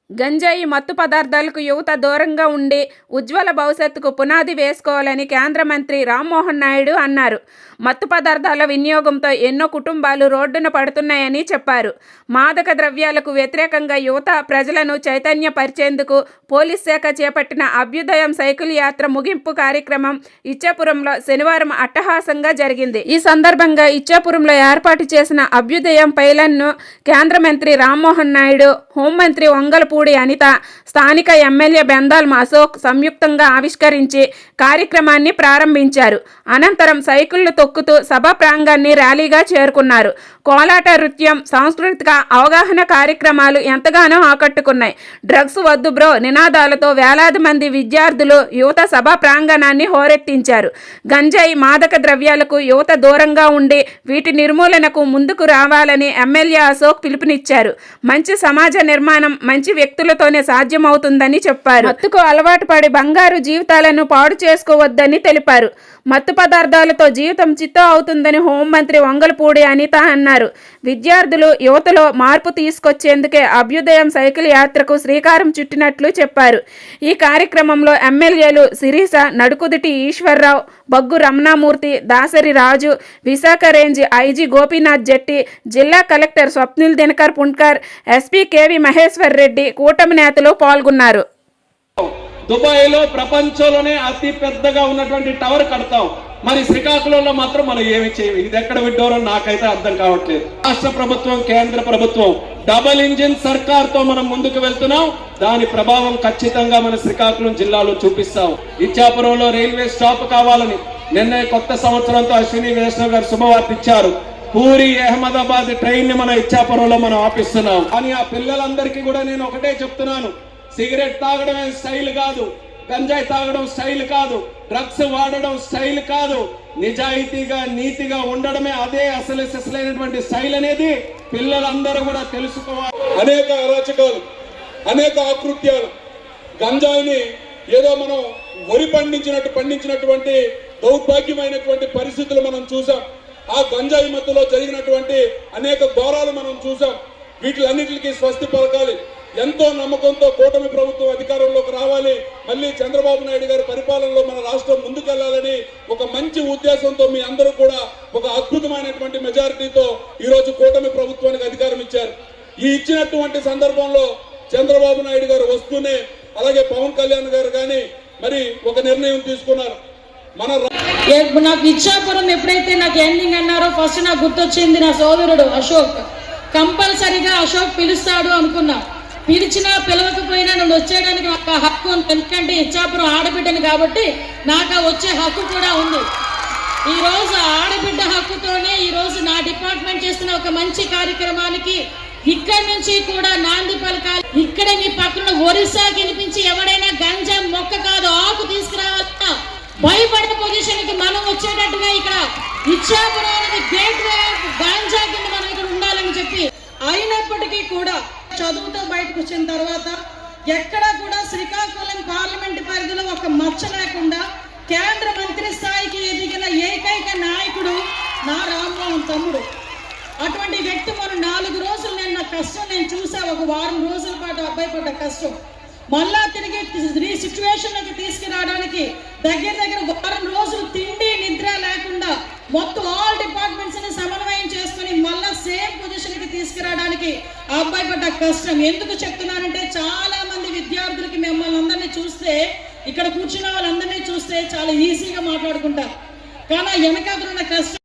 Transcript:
గంజాయి మత్తు పదార్థాలకు యువత దూరంగా ఉండి ఉజ్వల భవిష్యత్తుకు పునాది వేసుకోవాలని కేంద్ర మంత్రి రామ్మోహన్ నాయుడు అన్నారు. మత్తు పదార్థాల వినియోగంతో ఎన్నో కుటుంబాలు రోడ్డున పడుతున్నాయని చెప్పారు. మాదక ద్రవ్యాలకు వ్యతిరేకంగా యువత ప్రజలను చైతన్యపరిచేందుకు పోలీస్ శాఖ చేపట్టిన అభ్యుదయం సైకిల్ యాత్ర ముగింపు కార్యక్రమం ఇచ్చాపురంలో శనివారం అట్టహాసంగా జరిగింది. ఈ సందర్భంగా ఇచ్చాపురంలో ఏర్పాటు చేసిన అభ్యుదయం పైలన్ను కేంద్ర మంత్రి రామ్మోహన్ నాయుడు, హోంమంత్రి వంగలపూడి అనిత, స్థానిక ఎమ్మెల్యే బెందాల్ అశోక్ సంయుక్తంగా ఆవిష్కరించి కార్యక్రమాన్ని ప్రారంభించారు. అనంతరం సైకిళ్లు తొక్కుతూ సభా ప్రాంగణాన్ని ర్యాలీగా చేరుకున్నారు. కోలాట నృత్యం, సాంస్కృతిక అవగాహన కార్యక్రమాలు ఎంతగానో ఆకట్టుకున్నాయి. డ్రగ్స్ వద్దు బ్రో నినాదాలతో వేలాది మంది విద్యార్థులు యువత సభా ప్రాంగణాన్ని హోరెత్తించారు. గంజాయి మాదక ద్రవ్యాలకు యువత దూరంగా ఉండి వీటి నిర్మూలనకు ముందుకు రావాలని ఎమ్మెల్యే అశోక్ పిలుపునిచ్చారు. మంచి సమాజ నిర్మాణం మంచి వ్యక్తులతోనే సాధ్యమవుతుందని చెప్పారు. మత్తుకు అలవాటు పడి బంగారు జీవితాలను పాడు చేసుకోవద్దని తెలిపారు. మత్తు పదార్థాలతో జీవితం చిత్తం అవుతుందని హోంమంత్రి వంగలపూడి అనిత అన్నారు. విద్యార్థులు యువతలో మార్పు తీసుకొచ్చేందుకే అభ్యుదయం సైకిల్ యాత్రకు శ్రీకారం చుట్టినట్లు చెప్పారు. ఈ కార్యక్రమంలో ఎమ్మెల్యేలు శిరీష, నడుకుదిటి ఈశ్వర్రావు, బగ్గు రమణామూర్తి, దాసరి రాజు, విశాఖ రేంజ్ ఐజీ గోపీనాథ్ జెట్టి, జిల్లా collector Swapnil Dinakar Punkar, SP KV Maheshwar Reddy, కూటమి నేతలు పాల్గొన్నారు. దుబాయ్లో ప్రపంచంలోనే అతి పెద్దగా ఉన్నటువంటి టవర్ కడతాం, మరి శ్రీకాకుళంలో మాత్రం మనం ఏమి చేయము. ఇది ఎక్కడ విడ్డోరో నాకైతే అర్థం కావట్లేదు. రాష్ట్ర ప్రభుత్వం, కేంద్ర ప్రభుత్వం డబుల్ ఇంజిన్ సర్కార్ తో మనం ముందుకు వెళ్తున్నాం. దాని ప్రభావం ఖచ్చితంగా మన శ్రీకాకుళం జిల్లాలో చూపిస్తాం. ఇచ్చాపురంలో రైల్వే స్టాప్ కావాలని నిన్న కొత్త సంవత్సరంతో అశ్విని వైష్ణవ్ గారు శుభవార్త ఇచ్చారు. పూరి అహ్మదాబాద్ ట్రైన్ ని మన ఇచ్చాపురంలో మనం ఆపిస్తున్నాం. కానీ ఆ పిల్లలందరికీ కూడా నేను ఒకటే చెప్తున్నాను, సిగరెట్ తాగడమే స్టైల్ కాదు, గంజాయి తాగడం స్టైల్ కాదు, డ్రగ్స్ వాడడం స్టైల్ కాదు, నిజాయితీగా నీతిగా ఉండడమే అదే అసలైనటువంటి స్టైల్ అనేది పిల్లలందరూ కూడా తెలుసుకోవాలి. అనేక అరాచకాలు, అనేక ఆకృత్యాలు, గంజాయిని ఏదో మనం వరి పండించినటువంటి దౌర్భాగ్యమైనటువంటి పరిస్థితులు మనం చూసాం. ఆ గంజాయి మత్తులో జరిగినటువంటి అనేక ఘోరాలు మనం చూసాం. వీటిలన్నిటికీ స్వస్తి పలకాలి. ఎంతో నమ్మకంతో కూటమి ప్రభుత్వం అధికారంలోకి రావాలి, మళ్ళీ చంద్రబాబు నాయుడు గారి పరిపాలనలో మన రాష్ట్రం ముందుకెళ్లాలని ఒక మంచి ఉద్దేశంతో మీ అందరూ కూడా ఒక అద్భుతమైనటువంటి మెజారిటీతో ఈరోజు కూటమి ప్రభుత్వానికి అధికారం ఇచ్చారు. ఈ ఇచ్చినటువంటి సందర్భంలో చంద్రబాబు నాయుడు గారు వస్తూనే, అలాగే పవన్ కళ్యాణ్ గారు కానీ మరి ఒక నిర్ణయం తీసుకున్నారు. నాకు ఇచ్చాపురం ఎప్పుడైతే నాకు ఎండింగ్ అన్నారో ఫస్ట్ నాకు గుర్తొచ్చింది నా సోదరుడు అశోక్. కంపల్సరిగా అశోక్ పిలుస్తాడు అనుకున్నా. పిలిచినా పిలవకపోయినా నన్ను వచ్చేయడానికి నాకు హక్కు ఉంది. ఎందుకంటే ఇచ్చాపురం ఆడబిడ్డని కాబట్టి నాకు వచ్చే హక్కు కూడా ఉంది. ఈ రోజు ఆడబిడ్డ హక్కుతోనే ఈ రోజు నా డిపార్ట్మెంట్ చేస్తున్న ఒక మంచి కార్యక్రమానికి ఇక్కడి నుంచి కూడా నాంది పలకాలి. ఇక్కడే మీ పక్కన ఒరిస్సా వినిపించి ఎవడైనా గంజా మొక్క కాదు ఆకు తీసుకురావాలన్నా భయపడే పొజిషన్ కి మనం వచ్చేటట్టుగా ఇక్కడ ఇచ్చాపురం అనేది గేట్ వే గాంజా కింద మనం ఇక్కడ ఉండాలని చెప్పి, అయినప్పటికీ కూడా చదువుతో బయటకు వచ్చిన తర్వాత ఎక్కడా కూడా శ్రీకాకుళం పార్లమెంట్ పరిధిలో ఒక మచ్చ లేకుండా కేంద్ర మంత్రి స్థాయికి ఎదిగిన ఏకైక నాయకుడు నా రామ్మోహన్ తమ్ముడు. అటువంటి వ్యక్తి మనం 4 రోజులు నిన్న కష్టం నేను చూసా. ఒక వారం రోజుల పాటు అబ్బాయి పడ్డ కష్టం మళ్ళా తిరిగి సిచ్యువేషన్ లోకి తీసుకురావడానికి దగ్గర వారం రోజులు తిండి నిద్ర లేకుండా మొత్తం ఆల్ డిపార్ట్మెంట్స్ ని సమన్వయం చేసుకుని మళ్ళా సేమ్ పొజిషన్ కి తీసుకురావడానికి ఆ అబ్బాయి పడ్డ కష్టం. ఎందుకు చెప్తున్నానంటే చాలా మంది విద్యార్థులకి మిమ్మల్ని అందరినీ చూస్తే, ఇక్కడ కూర్చున్న వాళ్ళందరినీ చూస్తే చాలా ఈజీగా మాట్లాడుకుంటారు, కానీ వెనకాల ఉన్న కష్టం